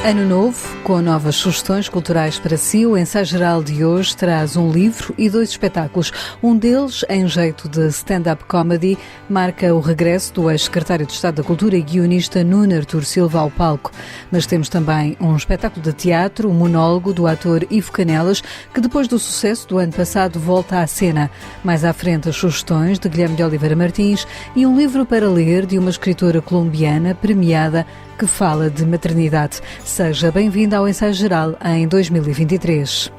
Ano novo, com novas sugestões culturais para si, o Ensaio Geral de hoje traz um livro e 2 espetáculos. Um deles, em jeito de stand-up comedy, marca o regresso do ex-secretário de Estado da Cultura e guionista Nuno Artur Silva ao palco. Mas temos também um espetáculo de teatro, um monólogo do ator Ivo Canelas, que depois do sucesso do ano passado volta à cena. Mais à frente, as sugestões de Guilherme de Oliveira Martins e um livro para ler de uma escritora colombiana premiada que fala de maternidade. Seja bem-vindo ao Ensaio Geral em 2023.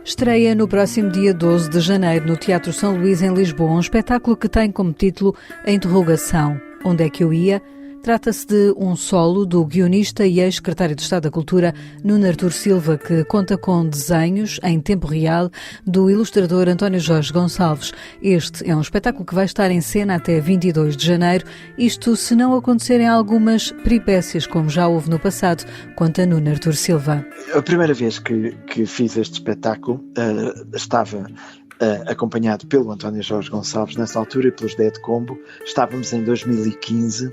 Estreia no próximo dia 12 de janeiro no Teatro São Luís, em Lisboa, um espetáculo que tem como título A Interrogação. Onde é que eu ia? Trata-se de um solo do guionista e ex-secretário de Estado da Cultura Nuno Artur Silva, que conta com desenhos em tempo real do ilustrador António Jorge Gonçalves. Este é um espetáculo que vai estar em cena até 22 de janeiro, isto se não acontecerem algumas peripécias, como já houve no passado, conta Nuno Artur Silva. A primeira vez que fiz este espetáculo estava acompanhado pelo António Jorge Gonçalves nessa altura e pelos Dead Combo. Estávamos em 2015,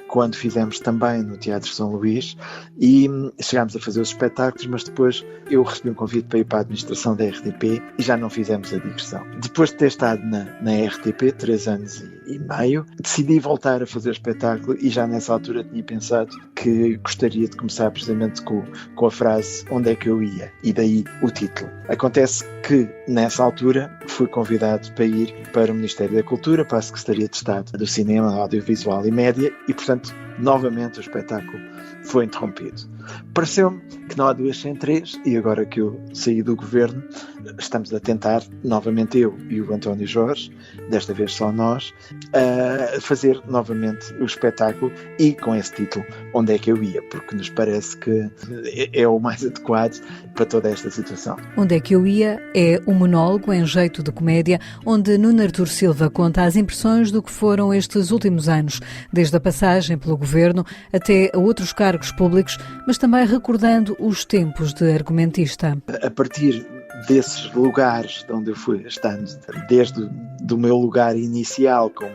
quando fizemos também no Teatro São Luís, e chegámos a fazer os espetáculos, mas depois eu recebi um convite para ir para a administração da RTP e já não fizemos a digressão. Depois de ter estado na RTP 3 anos e meio, decidi voltar a fazer o espetáculo e já nessa altura tinha pensado que gostaria de começar precisamente com a frase "Onde é que eu ia?" e daí o título. Acontece que nessa altura fui convidado para ir para o Ministério da Cultura, para a Secretaria de Estado do Cinema, Audiovisual e Média, e portanto novamente o espetáculo foi interrompido. Pareceu-me que não há duas sem três, e agora que eu saí do governo, estamos a tentar, novamente eu e o António Jorge, desta vez só nós, a fazer novamente o espetáculo e com esse título, Onde é que eu ia? Porque nos parece que é o mais adequado para toda esta situação. Onde é que eu ia é um monólogo em jeito de comédia, onde Nuno Artur Silva conta as impressões do que foram estes últimos anos, desde a passagem pelo governo até a outros cargos públicos, mas também recordando os tempos de argumentista. A partir desses lugares de onde eu fui estando, desde do meu lugar inicial como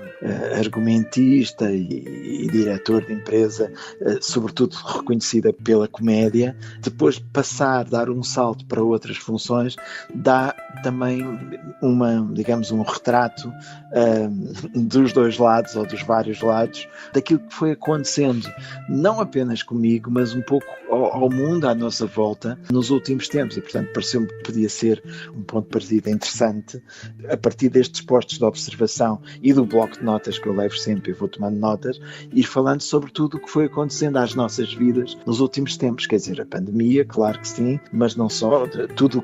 argumentista e diretor de empresa, sobretudo reconhecida pela comédia, depois dar um salto para outras funções, dá também um retrato dos dois lados ou dos vários lados daquilo que foi acontecendo, não apenas comigo, mas um pouco ao mundo à nossa volta nos últimos tempos, e portanto pareceu-me que podia ser um ponto de partida interessante a partir destes postos de observação e do bloco de notas que eu levo sempre, eu vou tomando notas, ir falando sobre tudo o que foi acontecendo às nossas vidas nos últimos tempos, quer dizer, a pandemia, claro que sim, mas não só, tudo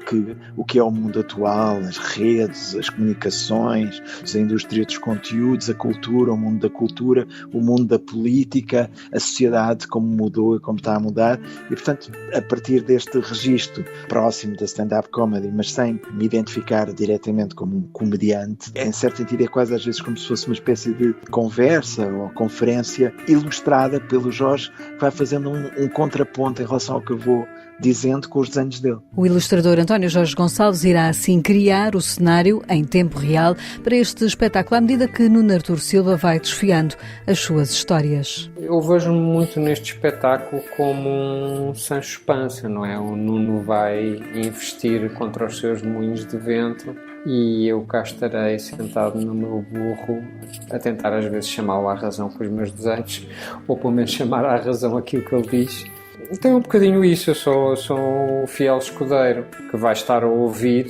o que é o mundo atual, as redes, as comunicações, a indústria dos conteúdos, a cultura, o mundo da cultura, o mundo da política, a sociedade, como mudou e como está a mudar, e portanto, a partir deste registro próximo da stand-up comedy, mas sem me identificar diretamente como um comediante, em certo sentido é quase às vezes como se fosse uma espécie de conversa ou conferência ilustrada pelo Jorge, que vai fazendo um contraponto em relação ao que eu vou dizendo com os desenhos dele. O ilustrador António Jorge Gonçalves irá assim criar o cenário em tempo real para este espetáculo, à medida que Nuno Artur Silva vai desfiando as suas histórias. Eu vejo-me muito neste espetáculo como um Sancho Panza, não é? O Nuno vai investir contra os seus moinhos de vento e eu cá estarei sentado no meu burro a tentar às vezes chamá-lo à razão com os meus desenhos, ou pelo menos chamar à razão aquilo que ele diz. Então é um bocadinho isso, eu sou um fiel escudeiro que vai estar a ouvir,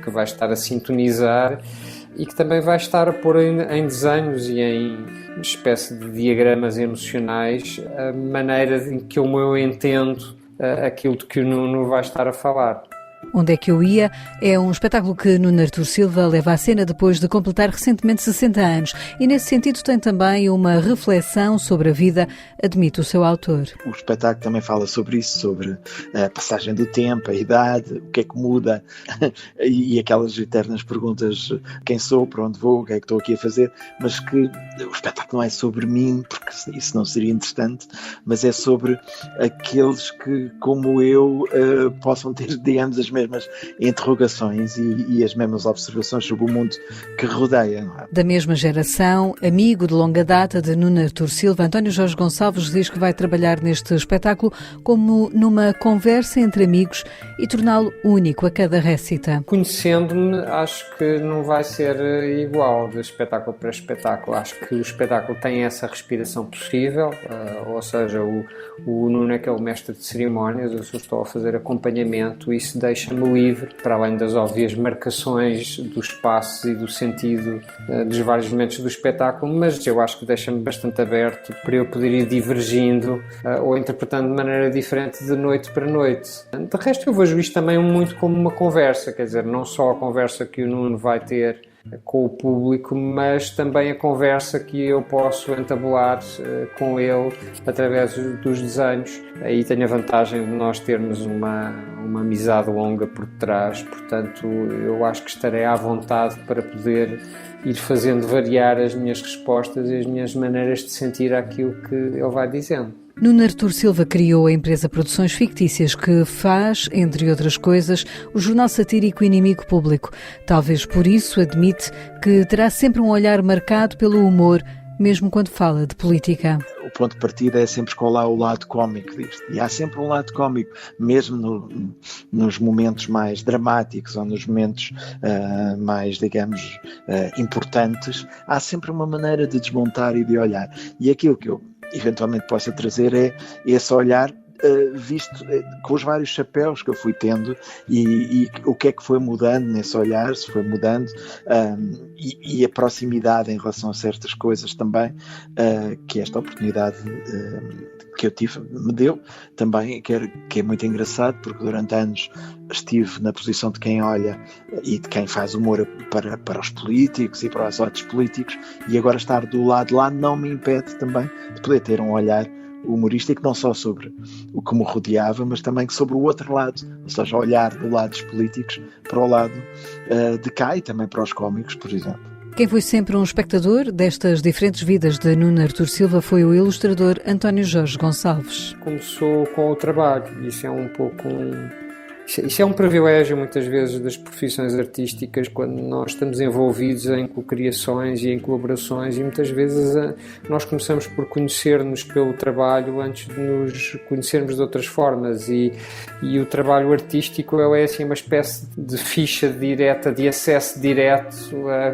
que vai estar a sintonizar e que também vai estar a pôr em desenhos e em espécie de diagramas emocionais a maneira em que eu entendo aquilo de que o Nuno vai estar a falar. Onde é que eu ia? É um espetáculo que Nuno Artur Silva leva à cena depois de completar recentemente 60 anos e nesse sentido tem também uma reflexão sobre a vida, admite o seu autor. O espetáculo também fala sobre isso, sobre a passagem do tempo, a idade, o que é que muda e aquelas eternas perguntas: quem sou, para onde vou, o que é que estou aqui a fazer, mas que o espetáculo não é sobre mim, porque isso não seria interessante, mas é sobre aqueles que, como eu, possam ter, digamos, as mesmas mesmas interrogações e as mesmas observações sobre o mundo que rodeia. Não é? Da mesma geração, amigo de longa data de Nuno Artur Silva, António Jorge Gonçalves diz que vai trabalhar neste espetáculo como numa conversa entre amigos e torná-lo único a cada récita. Conhecendo-me, acho que não vai ser igual de espetáculo para espetáculo. Acho que o espetáculo tem essa respiração possível, ou seja, o Nuno é que é o mestre de cerimónias, eu só estou a fazer acompanhamento, isso deixa-me livre, para além das óbvias marcações do espaço e do sentido dos vários momentos do espetáculo, mas eu acho que deixa-me bastante aberto para eu poder ir divergindo ou interpretando de maneira diferente de noite para noite. De resto, eu vejo isto também muito como uma conversa, quer dizer, não só a conversa que o Nuno vai ter com o público, mas também a conversa que eu posso entabular com ele através dos desenhos. Aí tenho a vantagem de nós termos uma amizade longa por trás, portanto eu acho que estarei à vontade para poder ir fazendo variar as minhas respostas e as minhas maneiras de sentir aquilo que ele vai dizendo. Nuno Artur Silva criou a empresa Produções Fictícias que faz, entre outras coisas, o jornal satírico Inimigo Público. Talvez por isso admite que terá sempre um olhar marcado pelo humor, mesmo quando fala de política. O ponto de partida é sempre escolar o lado cómico disto. E há sempre um lado cómico, mesmo nos momentos mais dramáticos ou nos momentos mais, digamos, importantes, há sempre uma maneira de desmontar e de olhar. E aquilo que eu eventualmente possa trazer é esse olhar visto com os vários chapéus que eu fui tendo e o que é que foi mudando nesse olhar, se foi mudando e a proximidade em relação a certas coisas também que esta oportunidade que eu tive me deu também, que é muito engraçado porque durante anos estive na posição de quem olha e de quem faz humor para os políticos e para os outros políticos e agora estar do lado de lá não me impede também de poder ter um olhar humorístico não só sobre o que me rodeava, mas também sobre o outro lado, ou seja, olhar do lado dos políticos para o lado de cá e também para os cómicos, por exemplo. Quem foi sempre um espectador destas diferentes vidas de Nuno Artur Silva foi o ilustrador António Jorge Gonçalves. Começou com o trabalho, isso é um pouco Isso é um privilégio muitas vezes das profissões artísticas quando nós estamos envolvidos em cocriações e em colaborações e muitas vezes nós começamos por conhecer-nos pelo trabalho antes de nos conhecermos de outras formas e o trabalho artístico é assim uma espécie de ficha direta, de acesso direto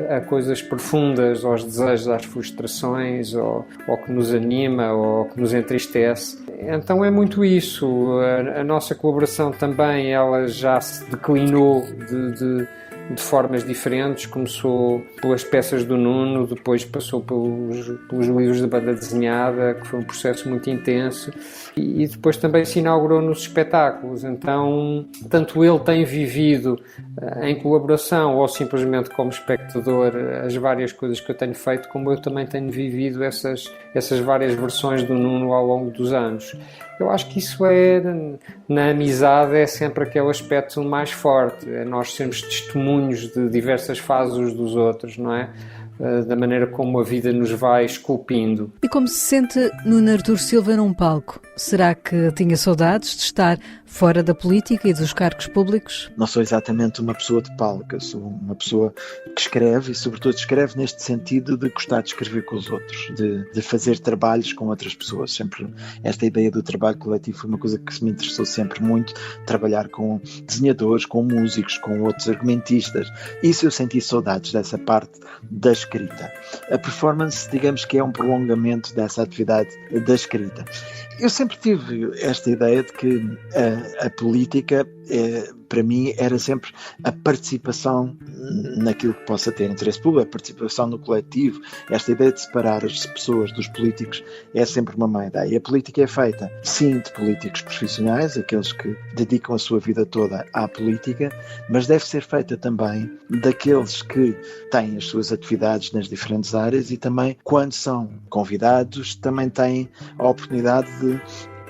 a coisas profundas, aos desejos, às frustrações, ao que nos anima ou que nos entristece. Então é muito isso, a nossa colaboração também ela já se declinou de formas diferentes, começou pelas peças do Nuno, depois passou pelos livros de banda desenhada, que foi um processo muito intenso, e depois também se inaugurou nos espetáculos. Então, tanto ele tem vivido em colaboração ou simplesmente como espectador as várias coisas que eu tenho feito, como eu também tenho vivido essas várias versões do Nuno ao longo dos anos. Eu acho que isso na amizade é sempre aquele aspecto mais forte, é nós sermos testemunhos de diversas fases uns dos outros, não é? Da maneira como a vida nos vai esculpindo. E como se sente Nuno Artur Silva num palco? Será que tinha saudades de estar fora da política e dos cargos públicos? Não sou exatamente uma pessoa de palco, eu sou uma pessoa que escreve e sobretudo escreve neste sentido de gostar de escrever com os outros, de fazer trabalhos com outras pessoas. Sempre esta ideia do trabalho coletivo foi uma coisa que me interessou sempre muito, trabalhar com desenhadores, com músicos, com outros argumentistas. Isso eu senti saudades dessa parte da escrita. A performance, digamos que é um prolongamento dessa atividade da escrita. Eu sempre tive esta ideia de que a política, para mim, era sempre a participação naquilo que possa ter interesse público, a participação no coletivo. Esta ideia de separar as pessoas dos políticos é sempre uma má ideia. A política é feita, sim, de políticos profissionais, aqueles que dedicam a sua vida toda à política, mas deve ser feita também daqueles que têm as suas atividades nas diferentes áreas e também, quando são convidados, também têm a oportunidade de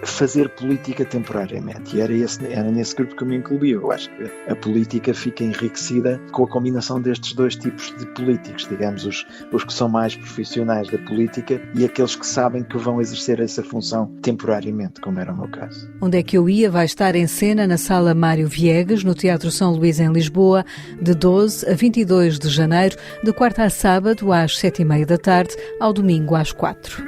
fazer política temporariamente. E era nesse grupo que eu me incluía. Eu acho que a política fica enriquecida com a combinação destes dois tipos de políticos, digamos, os que são mais profissionais da política e aqueles que sabem que vão exercer essa função temporariamente, como era o meu caso. Onde é que eu ia vai estar em cena na Sala Mário Viegas, no Teatro São Luís, em Lisboa, de 12 a 22 de janeiro, de quarta a sábado às 7h30 da tarde, ao domingo às 4h.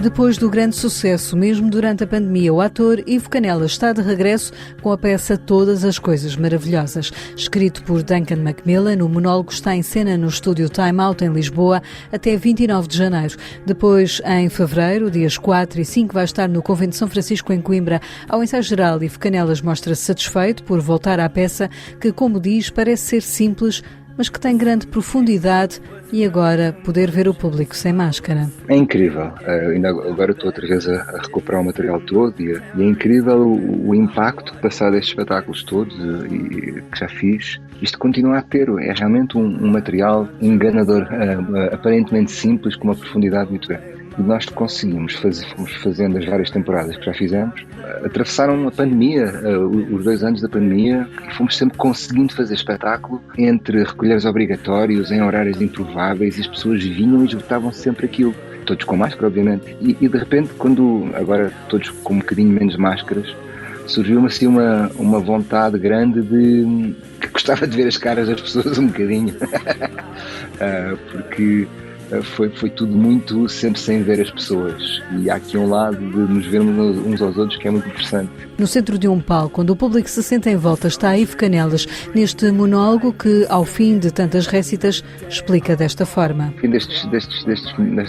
Depois do grande sucesso, mesmo durante a pandemia, o ator Ivo Canelas está de regresso com a peça Todas as Coisas Maravilhosas. Escrito por Duncan Macmillan, o monólogo está em cena no estúdio Time Out, em Lisboa, até 29 de janeiro. Depois, em fevereiro, dias 4 e 5, vai estar no Convento de São Francisco, em Coimbra. Ao ensaio geral, Ivo Canelas mostra-se satisfeito por voltar à peça, que, como diz, parece ser simples, mas que tem grande profundidade, e agora poder ver o público sem máscara. É incrível. Ainda agora estou outra vez a recuperar o material todo e é incrível o impacto passado estes espetáculos todos e que já fiz. Isto continua a ter. É realmente um material enganador, aparentemente simples, com uma profundidade muito grande. E nós conseguimos, fomos fazendo as várias temporadas que já fizemos, atravessaram a pandemia, os 2 anos da pandemia, e fomos sempre conseguindo fazer espetáculo entre recolheres obrigatórios, em horários improváveis, e as pessoas vinham e esgotavam sempre aquilo. Todos com máscara, obviamente. E de repente, quando agora todos com um bocadinho menos máscaras, surgiu-me assim uma vontade grande de que gostava de ver as caras das pessoas um bocadinho. Porque foi tudo muito sempre sem ver as pessoas, e há aqui um lado de nos vermos uns aos outros que é muito interessante. No centro de um palco, onde o público se senta em volta, está Ivo Canelas, neste monólogo que, ao fim de tantas récitas, explica desta forma. Ao fim destes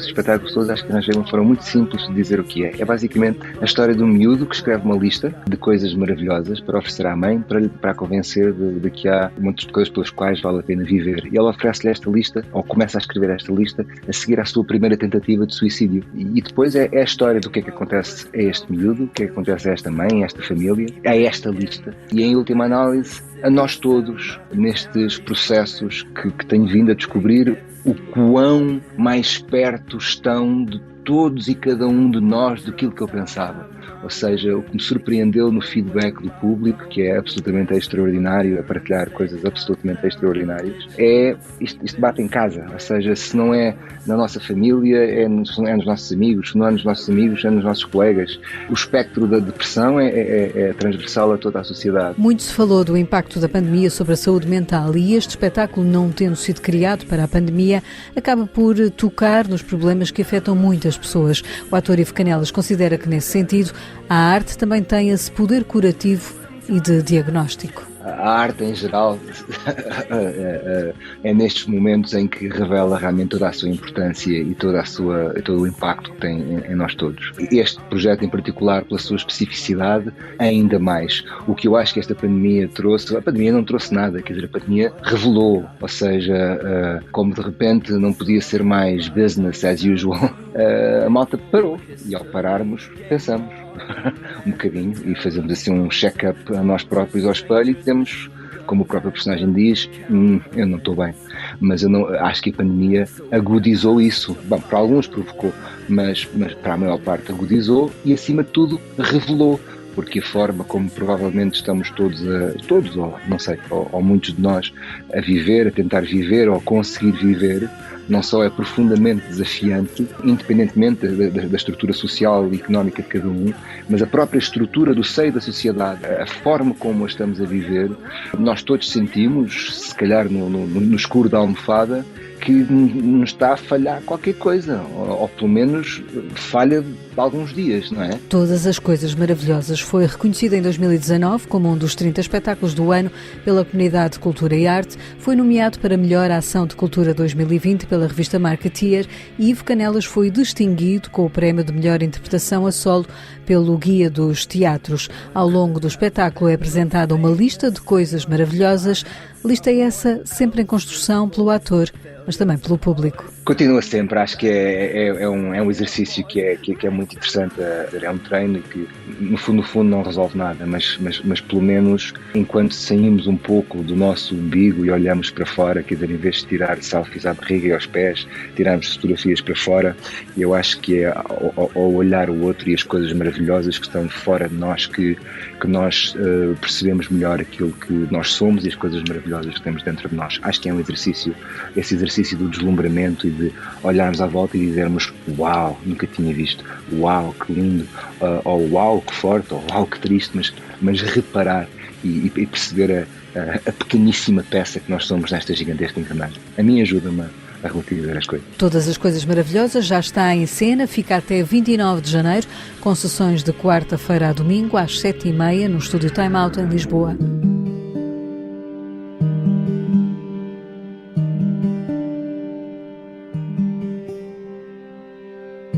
espetáculos todos, acho que arranjei uma forma muito simples de dizer o que é. É basicamente a história de um miúdo que escreve uma lista de coisas maravilhosas para oferecer à mãe, para a convencer de que há muitas coisas pelas quais vale a pena viver. E ela oferece-lhe esta lista, ou começa a escrever esta lista, a seguir à sua primeira tentativa de suicídio. E depois é a história do que é que acontece a este miúdo, o que é que acontece a esta mãe, a esta família, a esta lista. E em última análise, a nós todos, nestes processos que tenho vindo a descobrir, o quão mais perto estão de todos e cada um de nós daquilo que eu pensava. Ou seja, o que me surpreendeu no feedback do público, que é absolutamente extraordinário, a partilhar coisas absolutamente extraordinárias, é isto bate em casa. Ou seja, se não é na nossa família, é nos nossos amigos, se não é nos nossos amigos, é nos nossos colegas. O espectro da depressão é transversal a toda a sociedade. Muito se falou do impacto da pandemia sobre a saúde mental, e este espetáculo, não tendo sido criado para a pandemia, acaba por tocar nos problemas que afetam muitas pessoas. O ator Ivo Canelas considera que, nesse sentido, a arte também tem esse poder curativo e de diagnóstico. A arte, em geral, é nestes momentos em que revela realmente toda a sua importância e todo o impacto que tem em nós todos. Este projeto, em particular, pela sua especificidade, ainda mais. O que eu acho que esta pandemia trouxe, a pandemia não trouxe nada, quer dizer, a pandemia revelou, ou seja, como de repente não podia ser mais business as usual, a malta parou, e ao pararmos, pensamos um bocadinho e fazemos assim um check-up a nós próprios ao espelho, e temos, como o próprio personagem diz, eu não estou bem, mas eu não acho que a pandemia agudizou isso. Bom, para alguns provocou, mas para a maior parte agudizou e, acima de tudo, revelou, porque a forma como provavelmente estamos todos, ou não sei, ou muitos de nós, a viver, a tentar viver ou conseguir viver, não só é profundamente desafiante, independentemente da estrutura social e económica de cada um, mas a própria estrutura do seio da sociedade, a forma como a estamos a viver, nós todos sentimos, se calhar no escuro da almofada, que nos está a falhar qualquer coisa, ou pelo menos falha de alguns dias, não é? Todas as Coisas Maravilhosas foi reconhecida em 2019 como um dos 30 espetáculos do ano pela Comunidade de Cultura e Arte, foi nomeado para Melhor Ação de Cultura 2020 pela revista Marketeer, e Ivo Canelas foi distinguido com o prémio de Melhor Interpretação a Solo pelo Guia dos Teatros. Ao longo do espetáculo é apresentada uma lista de coisas maravilhosas, lista essa sempre em construção pelo ator, mas também pelo público. Continua sempre, acho que é um exercício que é muito interessante, é um treino e que no fundo não resolve nada, mas pelo menos enquanto saímos um pouco do nosso umbigo e olhamos para fora, quer dizer, em vez de tirar selfies à barriga e aos pés, tirarmos fotografias para fora, eu acho que é ao olhar o outro e as coisas maravilhosas que estão fora de nós que nós percebemos melhor aquilo que nós somos e as coisas maravilhosas que temos dentro de nós. Acho que é um exercício, esse exercício do deslumbramento e de olharmos à volta e dizermos uau, nunca tinha visto, uau, que lindo, ou uau, que forte, ou uau, que triste, mas reparar e perceber a pequeníssima peça que nós somos nesta gigantesca engrenagem. A mim ajuda-me a relativizar as coisas. Todas as Coisas Maravilhosas já está em cena, fica até 29 de janeiro, com sessões de quarta-feira a domingo, às 7h30, no Estúdio Time Out em Lisboa.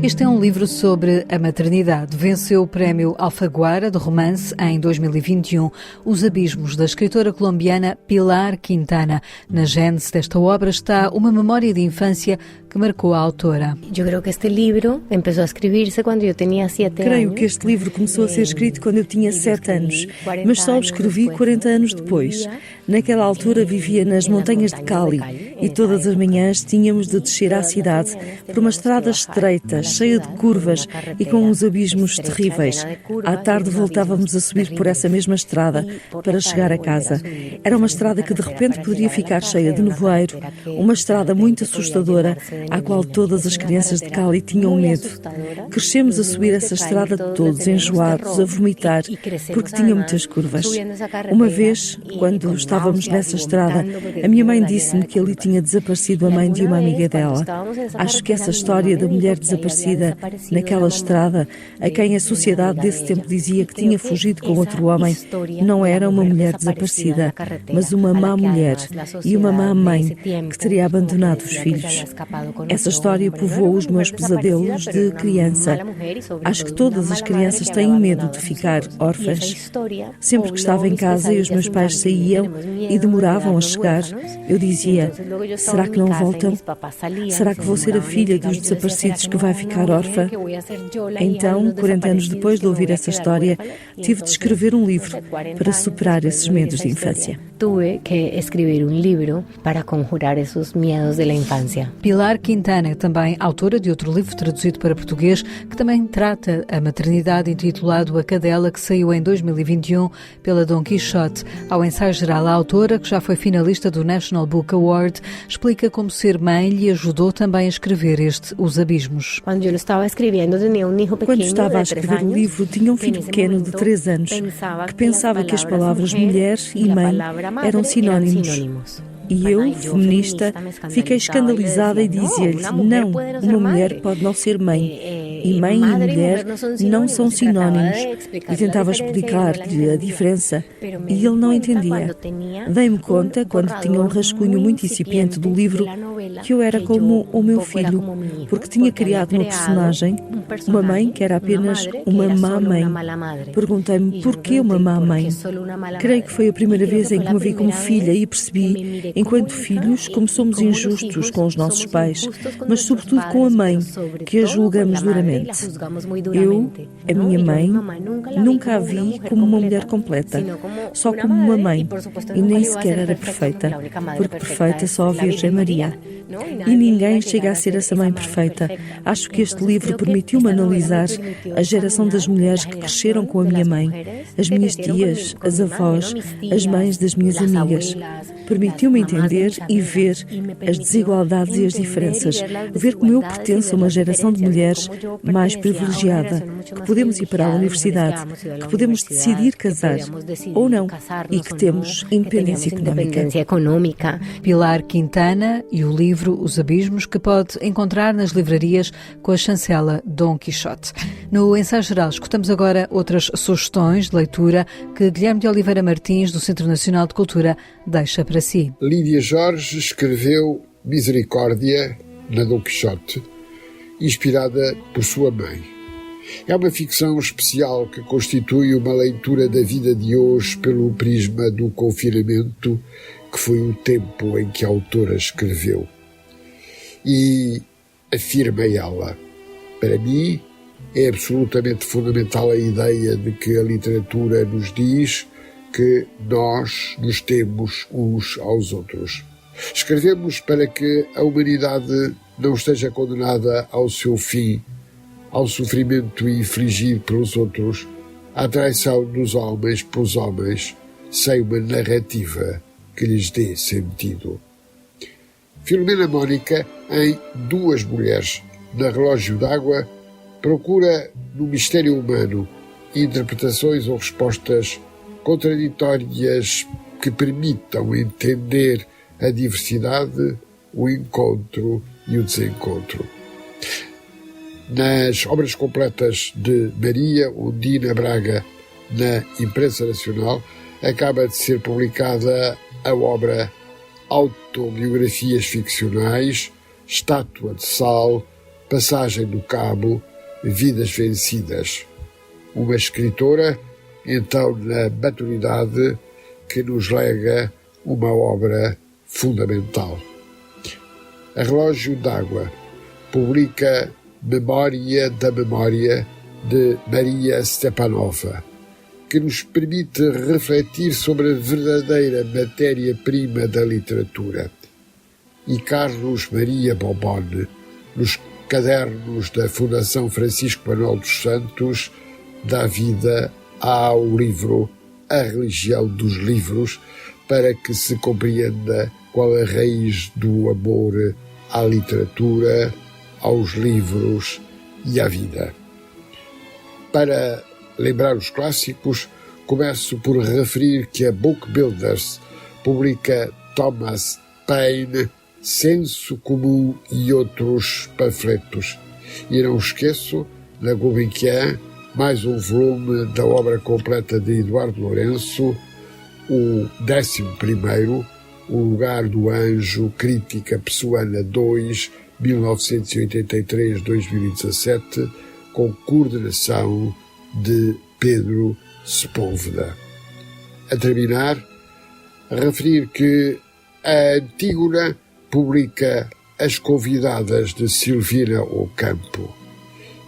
Este é um livro sobre a maternidade. Venceu o prémio Alfaguara de romance em 2021. Os Abismos, da escritora colombiana Pilar Quintana. Na gênese desta obra está uma memória de infância que marcou a autora. Eu creio que este livro começou a escrever-se quando eu tinha 7 anos. Creio que este livro começou a ser escrito quando eu tinha 7 anos, mas só o escrevi 40 anos depois. Naquela altura vivia nas montanhas de Cali e todas as manhãs tínhamos de descer à cidade por uma estrada estreita, cheia de curvas e com uns abismos terríveis. À tarde voltávamos a subir por essa mesma estrada para chegar a casa. Era uma estrada que de repente poderia ficar cheia de nevoeiro, uma estrada muito assustadora, à qual todas as crianças de Cali tinham medo. Crescemos a subir essa estrada todos enjoados, a vomitar, porque tinha muitas curvas. Uma vez, quando estávamos nessa estrada, a minha mãe disse-me que ali tinha desaparecido a mãe de uma amiga dela. Acho que essa história da mulher desaparecida naquela estrada, a quem a sociedade desse tempo dizia que tinha fugido com outro homem, não era uma mulher desaparecida, mas uma má mulher e uma má mãe que teria abandonado os filhos. Essa história povoou os meus pesadelos de criança. Acho que todas as crianças têm medo de ficar órfãs. Sempre que estava em casa e os meus pais saíam e demoravam a chegar, eu dizia: será que não voltam? Será que vou ser a filha dos desaparecidos que vai ficar órfã? Então, 40 anos depois de ouvir essa história, tive de escrever um livro para superar esses medos de infância. Tuve que escrever um livro para conjurar esses medos da infância. Pilar Quintana é também autora de outro livro traduzido para português que também trata a maternidade, intitulado A Cadela, que saiu em 2021 pela Dom Quixote. Ao ensaio geral, a autora, que já foi finalista do National Book Award, explica como ser mãe lhe ajudou também a escrever Os Abismos. Quando eu estava escrevendo, tinha um filho pequeno. Quando estava a escrever o livro, tinha um filho pequeno de 3 anos que pensava que as palavras mulher e mãe eram sinónimos. E eu, feminista, fiquei escandalizada e dizia-lhe: não, uma mulher pode não ser mãe. E mãe e mulher não são sinónimos. E tentava explicar-lhe a diferença. E ele não entendia. Dei-me conta, quando tinha um rascunho muito incipiente do livro, que eu era como o meu filho, porque tinha criado uma personagem, uma mãe que era apenas uma má mãe. Perguntei-me porquê uma má mãe. Creio que foi a primeira vez em que me vi como filha e percebi, enquanto filhos, como somos injustos com os nossos pais, mas sobretudo com a mãe, que a julgamos duramente. Eu, a minha mãe, nunca a vi como uma mulher completa, só como uma mãe, e nem sequer era perfeita, porque perfeita só a Virgem Maria. E ninguém chega a ser essa mãe perfeita. Acho que este livro permitiu-me analisar a geração das mulheres que cresceram com a minha mãe, as minhas tias, as avós, as mães das minhas amigas. Permitiu-me entender e ver as desigualdades e as diferenças, ver como eu pertenço a uma geração de mulheres mais privilegiada, que podemos ir para a universidade, que podemos decidir casar ou não e que temos independência económica. Pilar Quintana e o livro Os Abismos, que pode encontrar nas livrarias com a chancela Dom Quixote. No ensaio geral, escutamos agora outras sugestões de leitura que Guilherme de Oliveira Martins, do Centro Nacional de Cultura, deixa para si. Lídia Jorge escreveu Misericórdia, na Dom Quixote, inspirada por sua mãe. É uma ficção especial que constitui uma leitura da vida de hoje pelo prisma do confinamento, que foi o tempo em que a autora escreveu. E afirma ela: para mim é absolutamente fundamental a ideia de que a literatura nos diz que nós nos temos uns aos outros. Escrevemos para que a humanidade não esteja condenada ao seu fim, ao sofrimento infligido pelos outros, à traição dos homens pelos homens, sem uma narrativa que lhes dê sentido. Filomena Mónica, em Duas Mulheres, na Relógio d'Água, procura no mistério humano interpretações ou respostas contraditórias que permitam entender a diversidade, o encontro e o desencontro. Nas obras completas de Maria Undina Braga, na Imprensa Nacional, acaba de ser publicada a obra Autobiografias Ficcionais, Estátua de Sal, Passagem do Cabo, Vidas Vencidas. Uma escritora, então na maturidade, que nos lega uma obra fundamental. A Relógio d'Água publica Memória da Memória, de Maria Stepanova, que nos permite refletir sobre a verdadeira matéria-prima da literatura. E Carlos Maria Bobone, nos cadernos da Fundação Francisco Manuel dos Santos, dá vida ao livro A Religião dos Livros, para que se compreenda qual a raiz do amor à literatura, aos livros e à vida. Para lembrar os clássicos, começo por referir que a Book Builders publica Thomas Paine, Senso Comum e outros panfletos. E não esqueço, na Gulbenkian, mais um volume da obra completa de Eduardo Lourenço, o 11º, O Lugar do Anjo, Crítica Pessoana 2, 1983-2017, com coordenação de Pedro Sepúlveda. A terminar, referir que a Antígona publica As Convidadas, de Silvina Ocampo.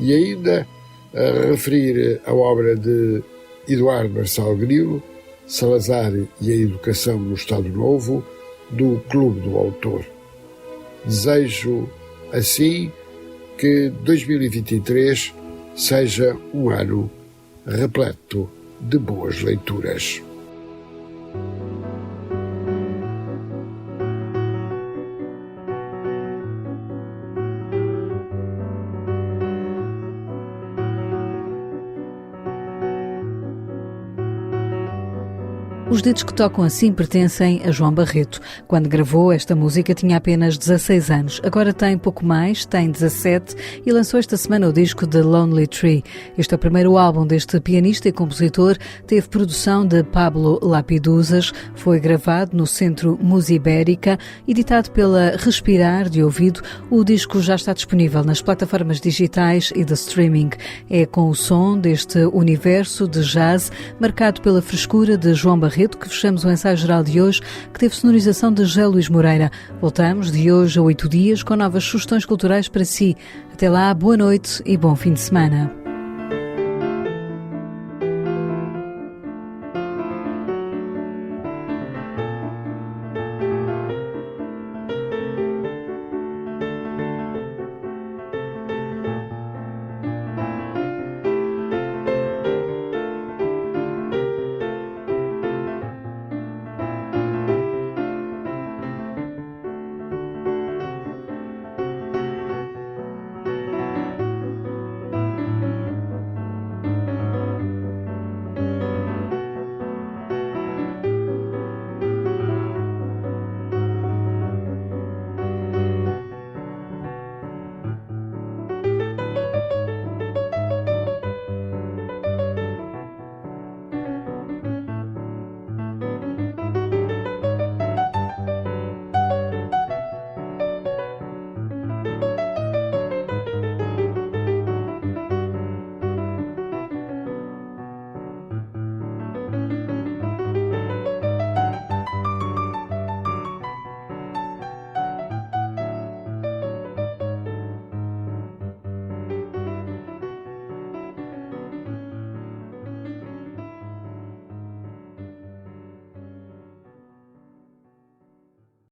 E ainda a referir a obra de Eduardo Marçal Grilo, Salazar e a Educação no Estado Novo, do Clube do Autor. Desejo, assim, que 2023 seja um ano repleto de boas leituras. Os Dedos que Tocam Assim pertencem a João Barreto. Quando gravou esta música tinha apenas 16 anos. Agora tem pouco mais, tem 17 e lançou esta semana o disco The Lonely Tree. Este é o primeiro álbum deste pianista e compositor. Teve produção de Pablo Lapidusas. Foi gravado no Centro Musibérica, editado pela Respirar de Ouvido. O disco já está disponível nas plataformas digitais e de streaming. É com o som deste universo de jazz, marcado pela frescura de João Barreto, que fechamos o ensaio geral de hoje, que teve sonorização de José Luís Moreira. Voltamos de hoje a 8 dias com novas sugestões culturais para si. Até lá, boa noite e bom fim de semana.